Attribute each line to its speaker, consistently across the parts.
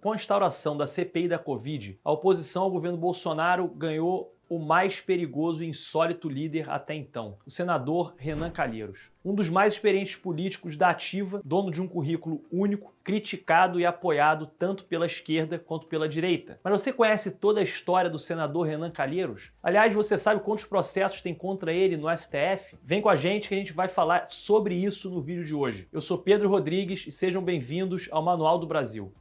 Speaker 1: Com a instauração da CPI da Covid, a oposição ao governo Bolsonaro ganhou o mais perigoso e insólito líder até então, o senador Renan Calheiros. Um dos mais experientes políticos da ativa, dono de um currículo único, criticado e apoiado tanto pela esquerda quanto pela direita. Mas você conhece toda a história do senador Renan Calheiros? Aliás, você sabe quantos processos tem contra ele no STF? Vem com a gente que a gente vai falar sobre isso no vídeo de hoje. Eu sou Pedro Rodrigues e sejam bem-vindos ao Manual do Brasil.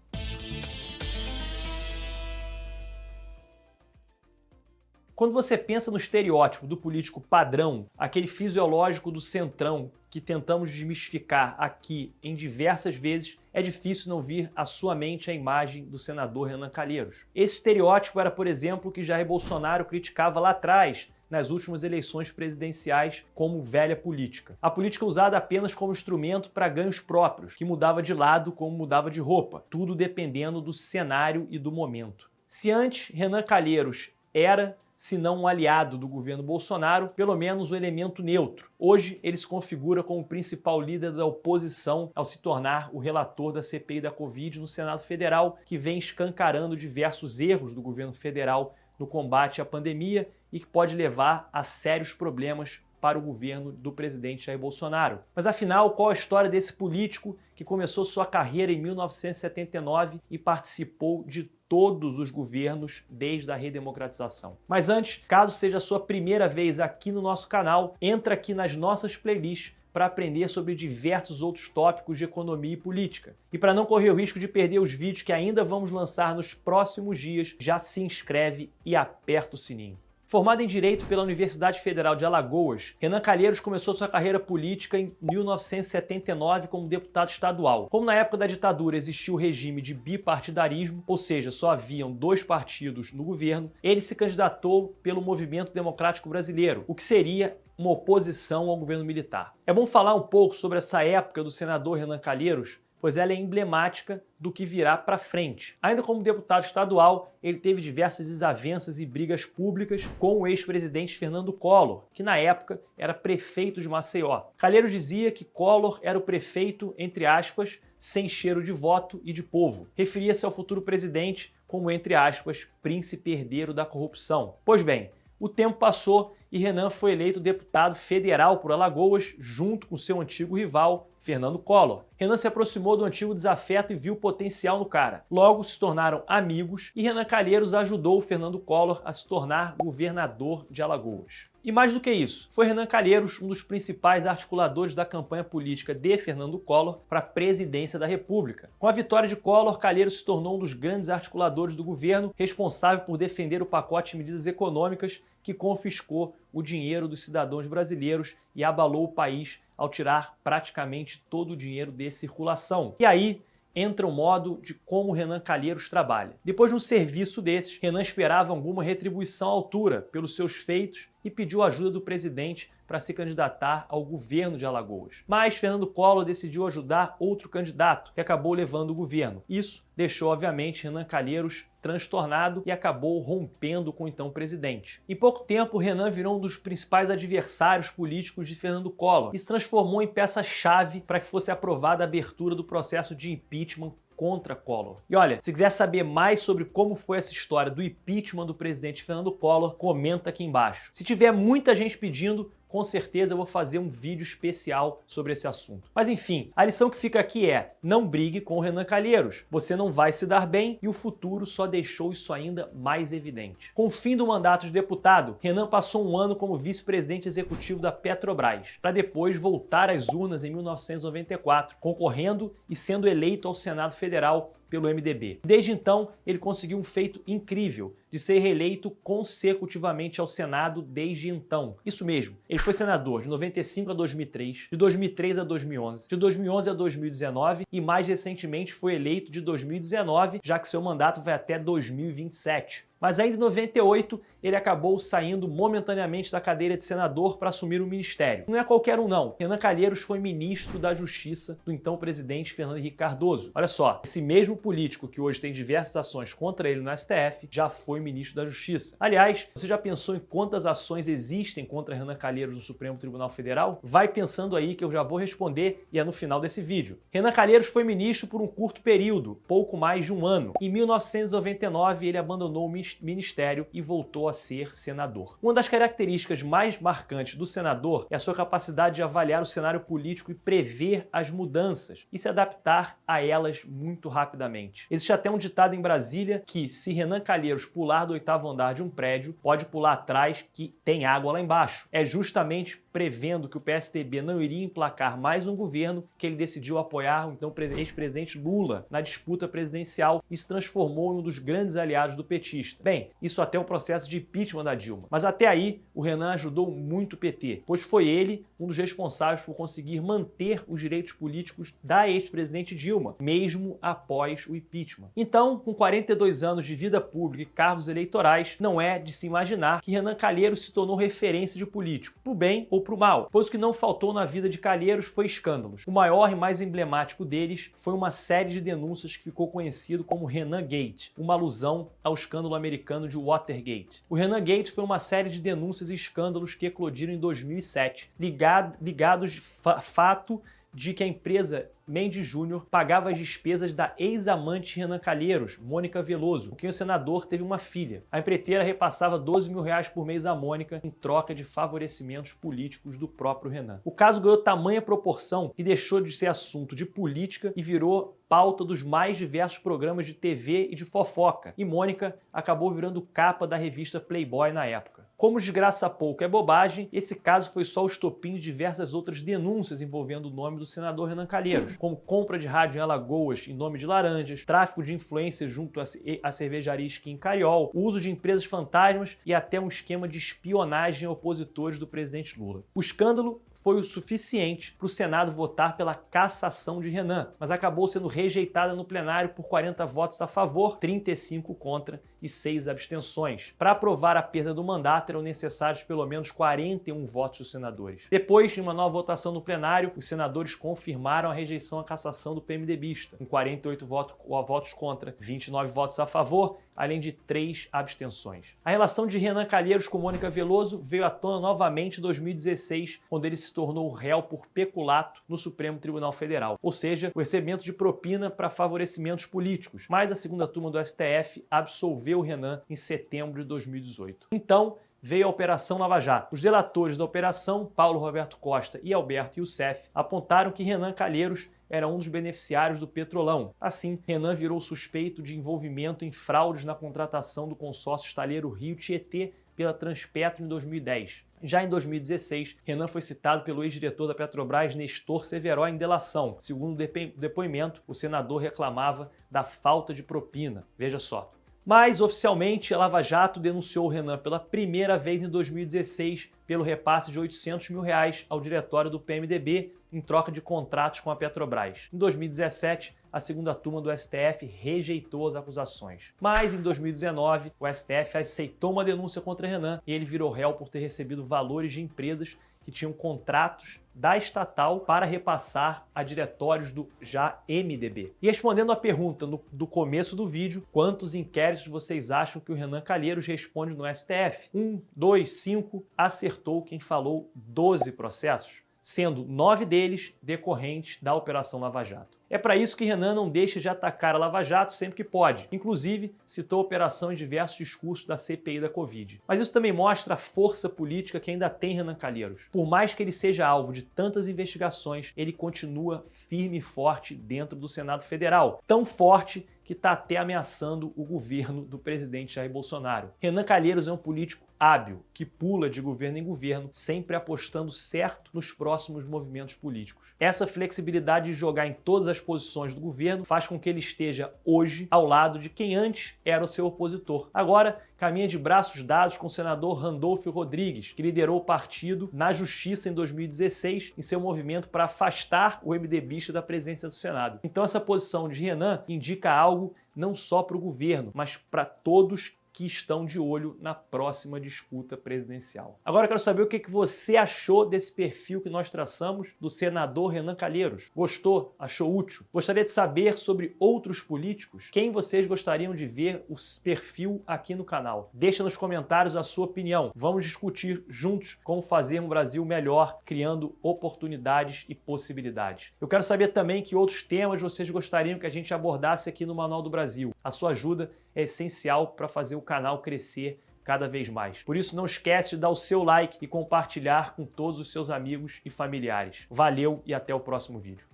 Speaker 1: Quando você pensa no estereótipo do político padrão, aquele fisiológico do centrão que tentamos desmistificar aqui em diversas vezes, é difícil não vir à sua mente a imagem do senador Renan Calheiros. Esse estereótipo era, por exemplo, o que Jair Bolsonaro criticava lá atrás, nas últimas eleições presidenciais, como velha política. A política usada apenas como instrumento para ganhos próprios, que mudava de lado como mudava de roupa, tudo dependendo do cenário e do momento. Se antes Renan Calheiros era, se não um aliado do governo Bolsonaro, pelo menos um elemento neutro. Hoje ele se configura como o principal líder da oposição ao se tornar o relator da CPI da Covid no Senado Federal, que vem escancarando diversos erros do governo federal no combate à pandemia e que pode levar a sérios problemas para o governo do presidente Jair Bolsonaro. Mas afinal, qual a história desse político que começou sua carreira em 1979 e participou de todos os governos desde a redemocratização? Mas antes, caso seja a sua primeira vez aqui no nosso canal, entra aqui nas nossas playlists para aprender sobre diversos outros tópicos de economia e política. E para não correr o risco de perder os vídeos que ainda vamos lançar nos próximos dias, já se inscreve e aperta o sininho. Formado em Direito pela Universidade Federal de Alagoas, Renan Calheiros começou sua carreira política em 1979 como deputado estadual. Como na época da ditadura existia o regime de bipartidarismo, ou seja, só haviam dois partidos no governo, ele se candidatou pelo Movimento Democrático Brasileiro, o que seria uma oposição ao governo militar. É bom falar um pouco sobre essa época do senador Renan Calheiros, pois ela é emblemática do que virá para frente. Ainda como deputado estadual, ele teve diversas desavenças e brigas públicas com o ex-presidente Fernando Collor, que na época era prefeito de Maceió. Calheiros dizia que Collor era o prefeito, entre aspas, sem cheiro de voto e de povo. Referia-se ao futuro presidente como, entre aspas, príncipe herdeiro da corrupção. Pois bem, o tempo passou e Renan foi eleito deputado federal por Alagoas, junto com seu antigo rival, Fernando Collor. Renan se aproximou do antigo desafeto e viu potencial no cara. Logo se tornaram amigos e Renan Calheiros ajudou o Fernando Collor a se tornar governador de Alagoas. E mais do que isso, foi Renan Calheiros um dos principais articuladores da campanha política de Fernando Collor para a presidência da República. Com a vitória de Collor, Calheiros se tornou um dos grandes articuladores do governo, responsável por defender o pacote de medidas econômicas que confiscou o dinheiro dos cidadãos brasileiros e abalou o país ao tirar praticamente todo o dinheiro de circulação. E aí entra o modo de como Renan Calheiros trabalha. Depois de um serviço desses, Renan esperava alguma retribuição à altura pelos seus feitos e pediu ajuda do presidente para se candidatar ao governo de Alagoas. Mas Fernando Collor decidiu ajudar outro candidato, que acabou levando o governo. Isso deixou, obviamente, Renan Calheiros transtornado e acabou rompendo com o então presidente. Em pouco tempo, Renan virou um dos principais adversários políticos de Fernando Collor e se transformou em peça-chave para que fosse aprovada a abertura do processo de impeachment contra Collor. E olha, se quiser saber mais sobre como foi essa história do impeachment do presidente Fernando Collor, comenta aqui embaixo. Se tiver muita gente pedindo, com certeza eu vou fazer um vídeo especial sobre esse assunto. Mas enfim, a lição que fica aqui é: não brigue com o Renan Calheiros. Você não vai se dar bem e o futuro só deixou isso ainda mais evidente. Com o fim do mandato de deputado, Renan passou um ano como vice-presidente executivo da Petrobras, para depois voltar às urnas em 1994, concorrendo e sendo eleito ao Senado Federal pelo MDB. Desde então, ele conseguiu um feito incrível de ser reeleito consecutivamente ao Senado desde então. Isso mesmo, ele foi senador de 95 a 2003, de 2003 a 2011, de 2011 a 2019 e mais recentemente foi eleito de 2019, já que seu mandato vai até 2027. Mas ainda em 98, ele acabou saindo momentaneamente da cadeira de senador para assumir o ministério. Não é qualquer um não. Renan Calheiros foi ministro da Justiça do então presidente Fernando Henrique Cardoso. Olha só, esse mesmo político que hoje tem diversas ações contra ele no STF já foi ministro da Justiça. Aliás, você já pensou em quantas ações existem contra Renan Calheiros no Supremo Tribunal Federal? Vai pensando aí que eu já vou responder e é no final desse vídeo. Renan Calheiros foi ministro por um curto período, pouco mais de um ano. Em 1999, ele abandonou o ministério e voltou a ser senador. Uma das características mais marcantes do senador é a sua capacidade de avaliar o cenário político e prever as mudanças e se adaptar a elas muito rapidamente. Existe até um ditado em Brasília que se Renan Calheiros pular do 8º andar de um prédio, pode pular atrás que tem água lá embaixo. É justamente prevendo que o PSDB não iria emplacar mais um governo que ele decidiu apoiar o então ex-presidente Lula na disputa presidencial e se transformou em um dos grandes aliados do petista. Bem, isso até o processo de impeachment da Dilma. Mas até aí, o Renan ajudou muito o PT, pois foi ele um dos responsáveis por conseguir manter os direitos políticos da ex-presidente Dilma, mesmo após o impeachment. Então, com 42 anos de vida pública e cargos eleitorais, não é de se imaginar que Renan Calheiros se tornou referência de político, pro bem ou pro mal, pois o que não faltou na vida de Calheiros foi escândalos. O maior e mais emblemático deles foi uma série de denúncias que ficou conhecido como Renan Gate, uma alusão ao escândalo americano de Watergate. O Renan Gate foi uma série de denúncias e escândalos que eclodiram em 2007, ligados de fato de que a empresa Mendes Júnior pagava as despesas da ex-amante Renan Calheiros, Mônica Veloso, com quem o senador teve uma filha. A empreiteira repassava 12 mil reais por mês à Mônica em troca de favorecimentos políticos do próprio Renan. O caso ganhou tamanha proporção que deixou de ser assunto de política e virou pauta dos mais diversos programas de TV e de fofoca. E Mônica acabou virando capa da revista Playboy na época. Como desgraça pouco é bobagem, esse caso foi só o estopim de diversas outras denúncias envolvendo o nome do senador Renan Calheiros, como compra de rádio em Alagoas em nome de laranjas, tráfico de influências junto à cervejaria Skin Cariol, uso de empresas fantasmas e até um esquema de espionagem a opositores do presidente Lula. O escândalo foi o suficiente para o Senado votar pela cassação de Renan, mas acabou sendo rejeitada no plenário por 40 votos a favor, 35 contra e 6 abstenções. Para aprovar a perda do mandato eram necessários pelo menos 41 votos dos senadores. Depois de uma nova votação no plenário, os senadores confirmaram a rejeição à cassação do PMDBista, com 48 votos contra, 29 votos a favor, além de 3 abstenções. A relação de Renan Calheiros com Mônica Veloso veio à tona novamente em 2016, quando ele se tornou réu por peculato no Supremo Tribunal Federal, ou seja, o recebimento de propina para favorecimentos políticos, mas a segunda turma do STF absolveu Renan em setembro de 2018. Então, veio a Operação Lava Jato. Os delatores da operação, Paulo Roberto Costa e Alberto Youssef, apontaram que Renan Calheiros era um dos beneficiários do Petrolão. Assim, Renan virou suspeito de envolvimento em fraudes na contratação do consórcio estaleiro Rio-Tietê pela Transpetro em 2010. Já em 2016, Renan foi citado pelo ex-diretor da Petrobras, Nestor Severo, em delação. Segundo o depoimento, o senador reclamava da falta de propina. Veja só. Mas, oficialmente, a Lava Jato denunciou o Renan pela primeira vez em 2016 pelo repasse de 800 mil reais ao diretório do PMDB em troca de contratos com a Petrobras. Em 2017, a segunda turma do STF rejeitou as acusações. Mas, em 2019, o STF aceitou uma denúncia contra Renan e ele virou réu por ter recebido valores de empresas que tinham contratos da estatal para repassar a diretórios do já MDB. E respondendo à pergunta do começo do vídeo, quantos inquéritos vocês acham que o Renan Calheiros responde no STF? 1, 2, 5, acertou quem falou 12 processos, sendo 9 deles decorrentes da Operação Lava Jato. É para isso que Renan não deixa de atacar a Lava Jato sempre que pode. Inclusive, citou a operação em diversos discursos da CPI da Covid. Mas isso também mostra a força política que ainda tem Renan Calheiros. Por mais que ele seja alvo de tantas investigações, ele continua firme e forte dentro do Senado Federal. Tão forte que está até ameaçando o governo do presidente Jair Bolsonaro. Renan Calheiros é um político hábil, que pula de governo em governo, sempre apostando certo nos próximos movimentos políticos. Essa flexibilidade de jogar em todas as posições do governo faz com que ele esteja hoje ao lado de quem antes era o seu opositor. Agora, caminha de braços dados com o senador Randolfo Rodrigues, que liderou o partido na Justiça em 2016 em seu movimento para afastar o MDBista da presidência do Senado. Então essa posição de Renan indica algo não só para o governo, mas para todos que estão de olho na próxima disputa presidencial. Agora eu quero saber o que você achou desse perfil que nós traçamos do senador Renan Calheiros. Gostou? Achou útil? Gostaria de saber sobre outros políticos? Quem vocês gostariam de ver o perfil aqui no canal? Deixa nos comentários a sua opinião. Vamos discutir juntos como fazer um Brasil melhor, criando oportunidades e possibilidades. Eu quero saber também que outros temas vocês gostariam que a gente abordasse aqui no Manual do Brasil. A sua ajuda é essencial para fazer o canal crescer cada vez mais. Por isso, não esquece de dar o seu like e compartilhar com todos os seus amigos e familiares. Valeu e até o próximo vídeo.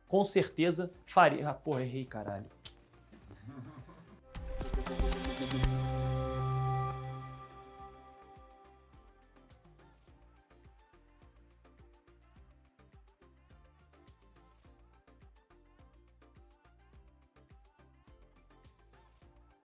Speaker 1: Com certeza faria... Ah, porra, errei, caralho.